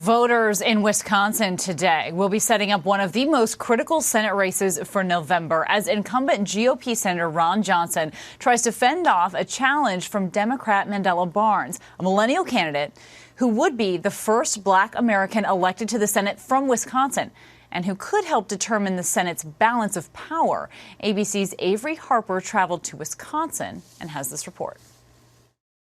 Voters in Wisconsin today will be setting up one of the most critical Senate races for November as incumbent GOP Senator Ron Johnson tries to fend off a challenge from Democrat Mandela Barnes, a millennial candidate who would be the first Black American elected to the Senate from Wisconsin and who could help determine the Senate's balance of power. ABC's Averi Harper traveled to Wisconsin and has this report.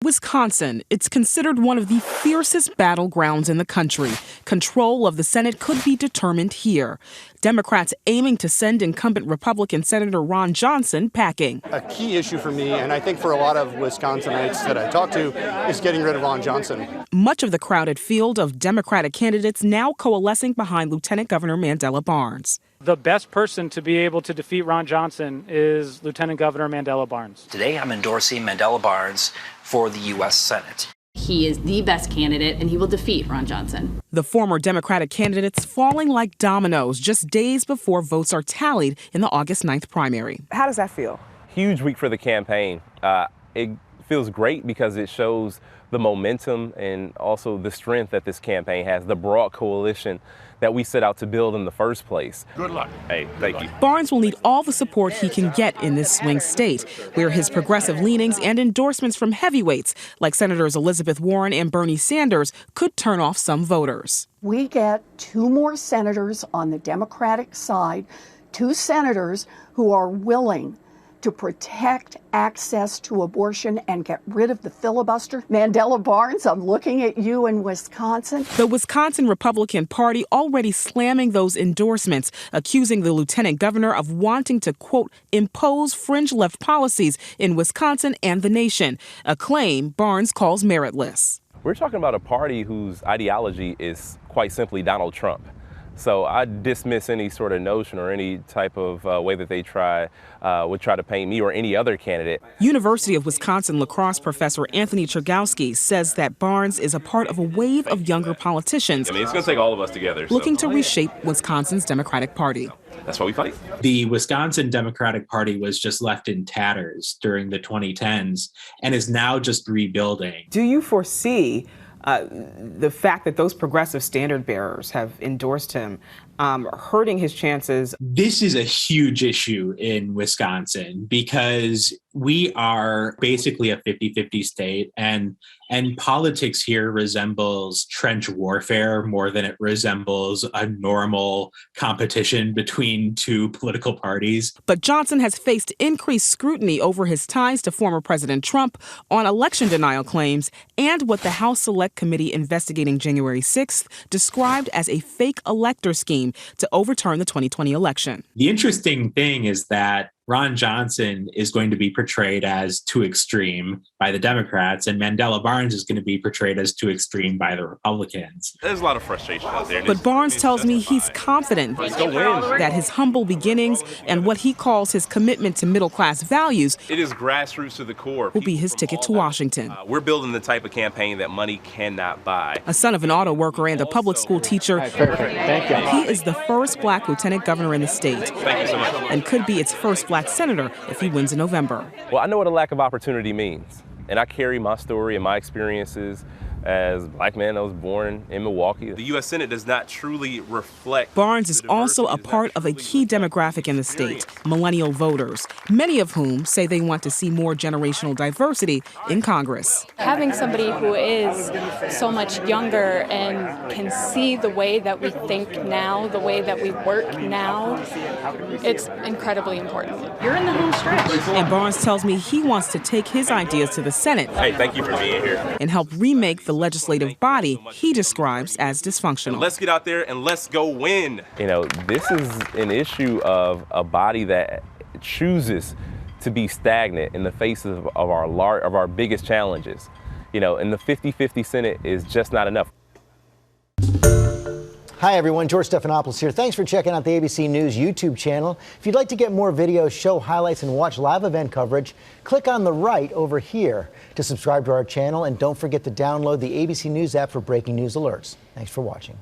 Wisconsin, it's considered one of the fiercest battlegrounds in the country. Control of the Senate could be determined here. Democrats aiming to send incumbent Republican Senator Ron Johnson packing. A key issue for me, and I think for a lot of Wisconsinites that I talk to, is getting rid of Ron Johnson. Much of the crowded field of Democratic candidates now coalescing behind Lieutenant Governor Mandela Barnes. The best person to be able to defeat Ron Johnson is Lieutenant Governor Mandela Barnes. Today I'm endorsing Mandela Barnes for the U.S. Senate. He is the best candidate, and he will defeat Ron Johnson. The former Democratic candidates falling like dominoes just days before votes are tallied in the August 9th primary. How does that feel? Huge week for the campaign. It feels great because it shows the momentum and also the strength that this campaign has, the broad coalition that we set out to build in the first place. Good luck. Hey, thank you. Barnes will need all the support he can get in this swing state, where his progressive leanings and endorsements from heavyweights like Senators Elizabeth Warren and Bernie Sanders could turn off some voters. We get two more senators on the Democratic side, two senators who are willing to protect access to abortion and get rid of the filibuster. Mandela Barnes, I'm looking at you in Wisconsin. The Wisconsin Republican Party already slamming those endorsements, accusing the lieutenant governor of wanting to, quote, impose fringe left policies in Wisconsin and the nation, a claim Barnes calls meritless. We're talking about a party whose ideology is quite simply Donald Trump. So I dismiss any sort of notion or any type of way that they would try to paint me or any other candidate. University of Wisconsin lacrosse professor Anthony Chergowski says that Barnes is a part of a wave of younger politicians. I mean, it's going to take all of us together. Looking to reshape Wisconsin's Democratic Party. That's why we fight. The Wisconsin Democratic Party was just left in tatters during the 2010s and is now just rebuilding. Do you foresee the fact that those progressive standard bearers have endorsed him hurting his chances? This is a huge issue in Wisconsin because we are basically a 50-50 state, and politics here resembles trench warfare more than it resembles a normal competition between two political parties. But Johnson has faced increased scrutiny over his ties to former President Trump on election denial claims and what the House Select Committee investigating January 6th described as a fake elector scheme to overturn the 2020 election. The interesting thing is that Ron Johnson is going to be portrayed as too extreme by the Democrats, and Mandela Barnes is going to be portrayed as too extreme by the Republicans. There's a lot of frustration out there. But Barnes tells me he's confident that his humble beginnings and what he calls his commitment to middle-class values It is grassroots to the core. will be his ticket to Washington. We're building the type of campaign that money cannot buy. A son of an auto worker and a public school teacher, Thank you. he is the first Black lieutenant governor in the state. Thank you so much. And could be its first Black senator if he wins in November. Well, I know what a lack of opportunity means, and I carry my story and my experiences as a Black man that was born in Milwaukee. The U.S. Senate does not truly reflect. Barnes is also a part of a key demographic in the state, millennial voters, many of whom say they want to see more generational diversity in Congress. Having somebody who is so much younger and can see the way that we think now, the way that we work now, it's incredibly important. You're in the home stretch. And Barnes tells me he wants to take his ideas to the Senate. Hey, thank you for being here. And help remake the legislative body he describes as dysfunctional. Let's get out there and let's go win. You know, this is an issue of a body that chooses to be stagnant in the face of our biggest challenges. You know, and the 50-50 Senate is just not enough. Hi, everyone. George Stephanopoulos here. Thanks for checking out the ABC News YouTube channel. If you'd like to get more videos, show highlights, and watch live event coverage, click on the right over here to subscribe to our channel. And don't forget to download the ABC News app for breaking news alerts. Thanks for watching.